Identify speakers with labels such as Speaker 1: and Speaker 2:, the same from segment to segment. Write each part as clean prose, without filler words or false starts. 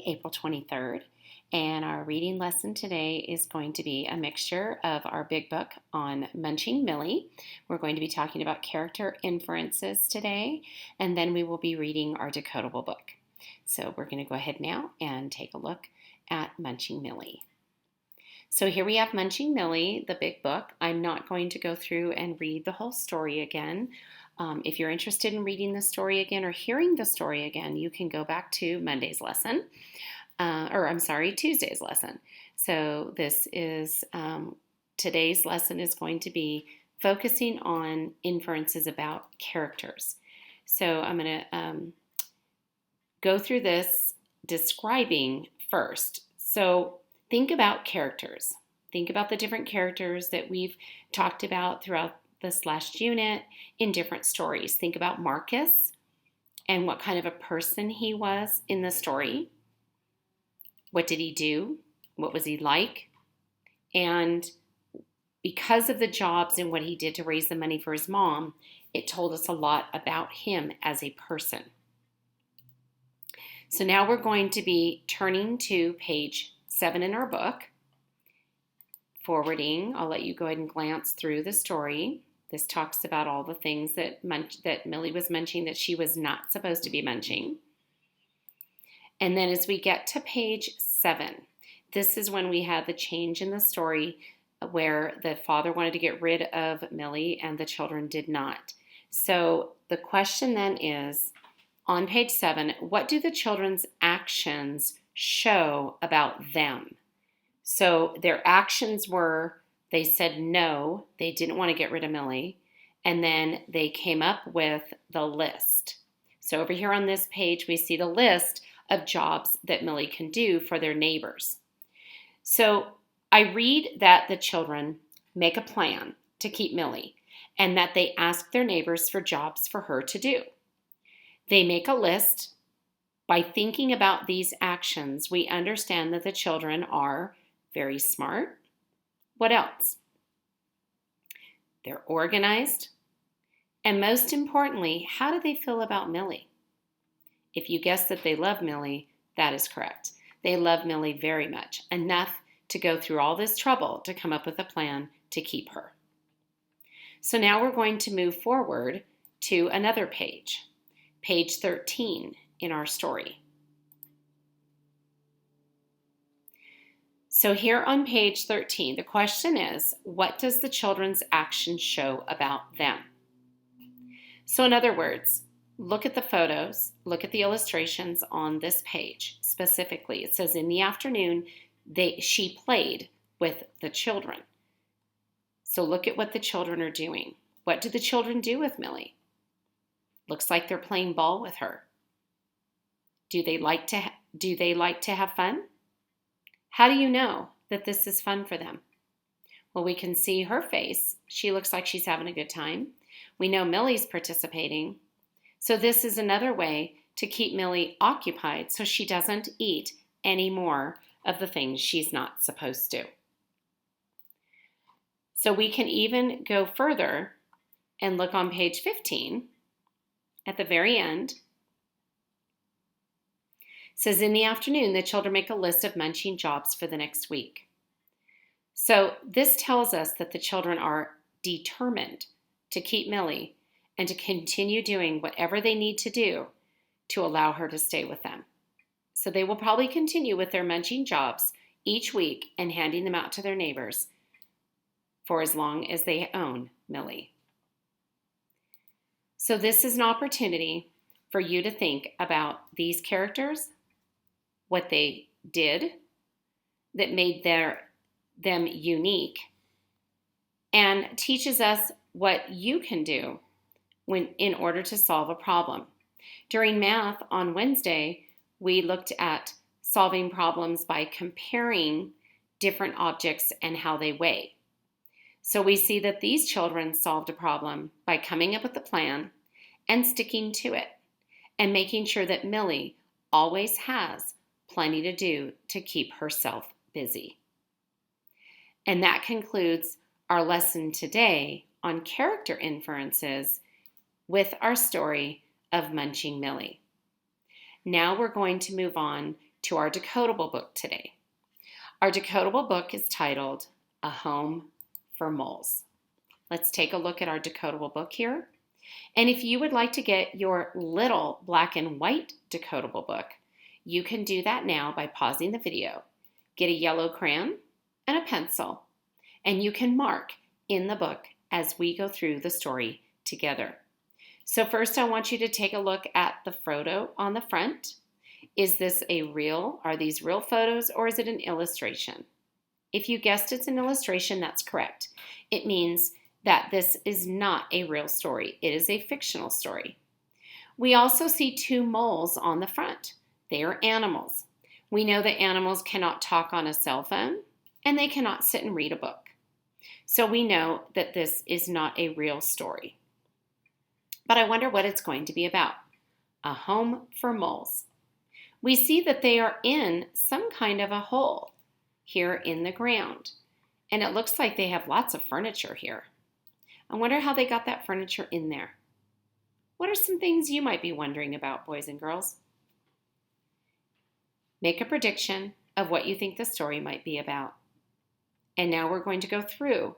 Speaker 1: April 23rd, and our reading lesson today is going to be a mixture of our big book on Munching Millie. We're going to be talking about character inferences today, and then we will be reading our decodable book. So we're going to go ahead now and take a look at Munching Millie. So here we have Munching Millie, the big book. I'm not going to go through and read the whole story again. If you're interested in reading the story again or hearing the story again, you can go back to Monday's lesson, Tuesday's lesson. So this is, today's lesson is going to be focusing on inferences about characters. So I'm going to go through this describing first. So think about characters. Think about the different characters that we've talked about throughout this last unit in different stories. Think about Marcus and what kind of a person he was in the story. What did he do? What was he like? And because of the jobs and what he did to raise the money for his mom, it told us a lot about him as a person. So now we're going to be turning to page 7 in our book. Forwarding, I'll let you go ahead and glance through the story. This talks about all the things that Millie was munching that she was not supposed to be munching. And then as we get to page 7, this is when we had the change in the story where the father wanted to get rid of Millie and the children did not. So the question then is, on page 7, what do the children's actions show about them? So their actions were, they said no, they didn't want to get rid of Millie, and then they came up with the list. So over here on this page, we see the list of jobs that Millie can do for their neighbors. So I read that the children make a plan to keep Millie and that they ask their neighbors for jobs for her to do. They make a list. By thinking about these actions, we understand that the children are very smart. What else? They're organized. And most importantly, how do they feel about Millie? If you guess that they love Millie, that is correct. They love Millie very much, enough to go through all this trouble to come up with a plan to keep her. So now we're going to move forward to another page, page 13 in our story. So here on page 13, the question is, what does the children's action show about them? So in other words, look at the photos, look at the illustrations on this page specifically. It says in the afternoon, she played with the children. So look at what the children are doing. What do the children do with Millie? Looks like they're playing ball with her. Do they like to have fun? How do you know that this is fun for them? Well, we can see her face. She looks like she's having a good time. We know Millie's participating. So this is another way to keep Millie occupied so she doesn't eat any more of the things she's not supposed to. So we can even go further and look on page 15 at the very end. It says in the afternoon, the children make a list of munching jobs for the next week. So this tells us that the children are determined to keep Millie and to continue doing whatever they need to do to allow her to stay with them. So they will probably continue with their munching jobs each week and handing them out to their neighbors for as long as they own Millie. So this is an opportunity for you to think about these characters, what they did that made them unique, and teaches us what you can do in order to solve a problem. During math on Wednesday, we looked at solving problems by comparing different objects and how they weigh. So we see that these children solved a problem by coming up with a plan and sticking to it and making sure that Millie always has plenty to do to keep herself busy. And that concludes our lesson today on character inferences with our story of Munching Millie. Now we're going to move on to our decodable book today. Our decodable book is titled A Home for Moles. Let's take a look at our decodable book here. And if you would like to get your little black and white decodable book, you can do that now by pausing the video. Get a yellow crayon and a pencil, and you can mark in the book as we go through the story together. So first I want you to take a look at the photo on the front. Are these real photos, or is it an illustration? If you guessed it's an illustration, that's correct. It means that this is not a real story. It is a fictional story. We also see two moles on the front. They are animals. We know that animals cannot talk on a cell phone, and they cannot sit and read a book. So we know that this is not a real story. But I wonder what it's going to be about. A home for moles. We see that they are in some kind of a hole here in the ground. And it looks like they have lots of furniture here. I wonder how they got that furniture in there. What are some things you might be wondering about, boys and girls? Make a prediction of what you think the story might be about. And now we're going to go through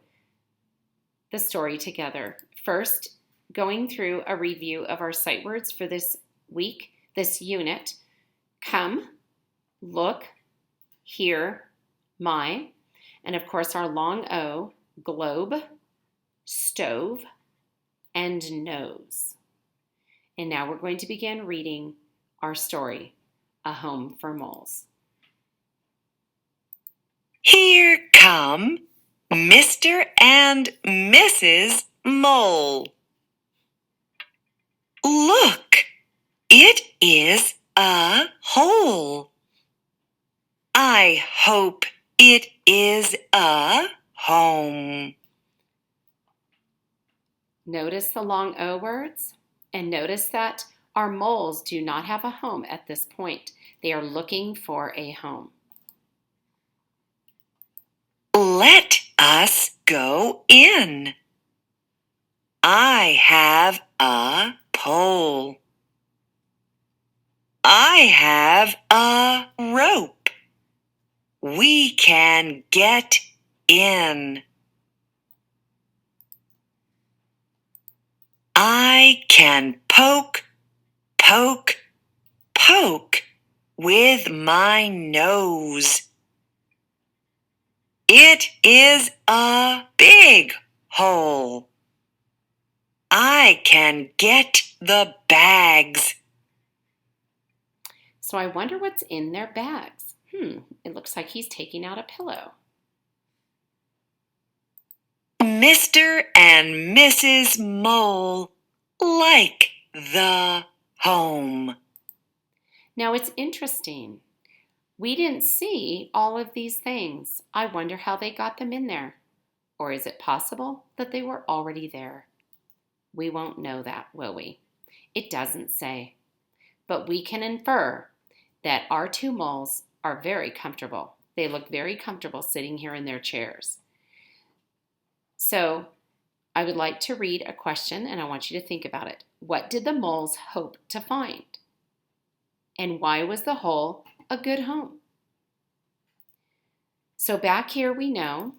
Speaker 1: the story together. First, going through a review of our sight words for this week, this unit. Come, look, hear, my, and of course our long O, globe, stove, and nose. And now we're going to begin reading our story, A Home for Moles.
Speaker 2: Here come Mr. and Mrs. Mole. Look, it is a hole. I hope it is a home.
Speaker 1: Notice the long O words, and notice that our moles do not have a home at this point. They are looking for a home.
Speaker 2: Let us go in. I have a pole. I have a rope. We can get in. I can poke, poke, poke with my nose. It is a big hole. I can get the bags.
Speaker 1: So I wonder what's in their bags. It looks like he's taking out a pillow.
Speaker 2: Mr. and Mrs. Mole like the home.
Speaker 1: Now it's interesting. We didn't see all of these things. I wonder how they got them in there. Or is it possible that they were already there? We won't know that, will we? It doesn't say. But we can infer that our two moles are very comfortable. They look very comfortable sitting here in their chairs. So I would like to read a question, and I want you to think about it. What did the moles hope to find? And why was the hole a good home? So back here we know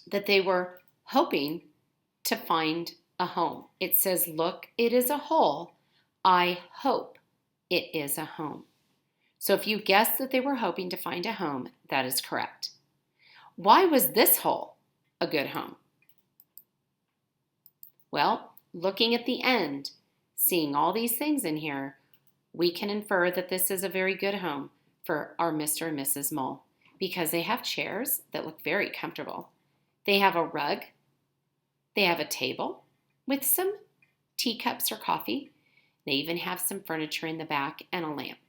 Speaker 1: that they were hoping to find a home. It says, look, it is a hole. I hope it is a home. So if you guessed that they were hoping to find a home, that is correct. Why was this hole a good home? Well, looking at the end, seeing all these things in here, we can infer that this is a very good home for our Mr. and Mrs. Mole because they have chairs that look very comfortable. They have a rug. They have a table with some teacups or coffee. They even have some furniture in the back and a lamp.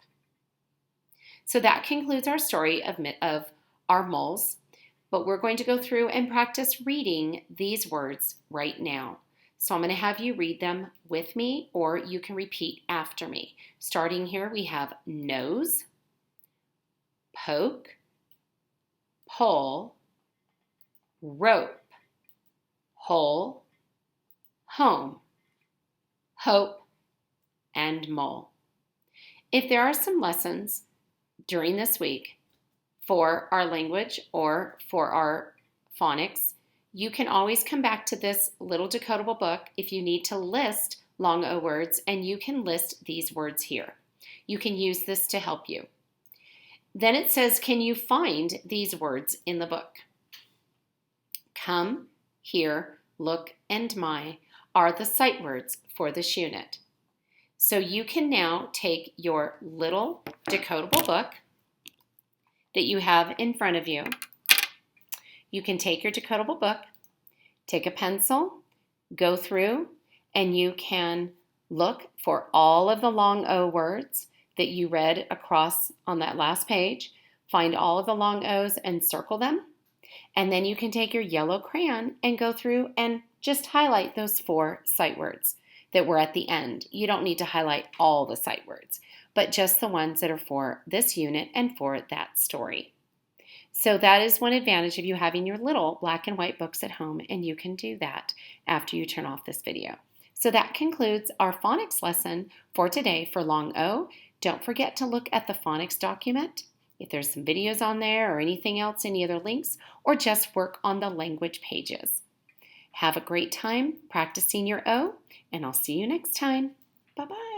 Speaker 1: So that concludes our story of our moles, but we're going to go through and practice reading these words right now. So I'm going to have you read them with me, or you can repeat after me. Starting here, we have nose, poke, pole, rope, hole, home, hope, and mole. If there are some lessons during this week for our language or for our phonics, you can always come back to this little decodable book if you need to list long O words, and you can list these words here. You can use this to help you. Then it says, can you find these words in the book? Come, here, look, and my are the sight words for this unit. So you can now take your little decodable book that you have in front of you. You can take your decodable book, take a pencil, go through, and you can look for all of the long O words that you read across on that last page. Find all of the long O's and circle them. And then you can take your yellow crayon and go through and just highlight those 4 sight words that were at the end. You don't need to highlight all the sight words, but just the ones that are for this unit and for that story. So that is one advantage of you having your little black and white books at home, and you can do that after you turn off this video. So that concludes our phonics lesson for today for long O. Don't forget to look at the phonics document if there's some videos on there or anything else, any other links, or just work on the language pages. Have a great time practicing your O, and I'll see you next time. Bye-bye.